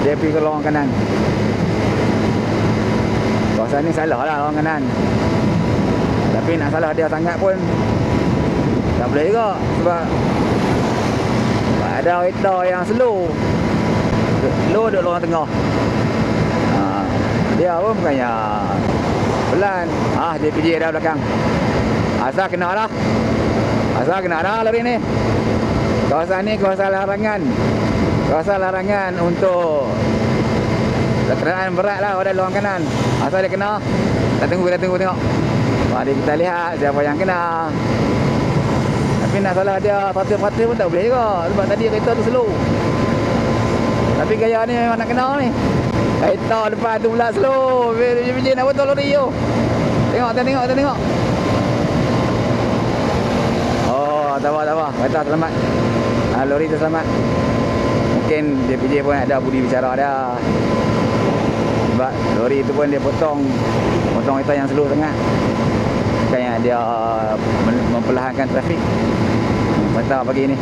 dia pergi ke lorong kanan. Kawasan ni salah lah lorong kanan. Tapi nak salah dia sangat pun tak boleh juga. Sebab ada kereta yang slow duduk lorong tengah. Dia pun bukannya pelan. Dia PJ dah belakang. Asal kena dah. Lori ni. Kawasan ni kawasan larangan. Kawasan larangan untuk kenderaan berat lah pada lorong kanan. Asal dia kena, kita tengok. Mari kita lihat siapa yang kena. Tapi nak salah dia parti pun tak boleh juga. Sebab tadi kereta tu slow. Tapi gaya ni memang nak kena ni. Kereta depan tu pula slow. Bila nak betul lori tu. Tengok. Oh, tak apa. Kereta selamat. Lori tu selamat. Mungkin JPJ pun ada budi bicara dah. Sebab lori tu pun dia potong kereta yang slow sangat. Bukannya dia memperlahankan trafik. Mantap pagi ni.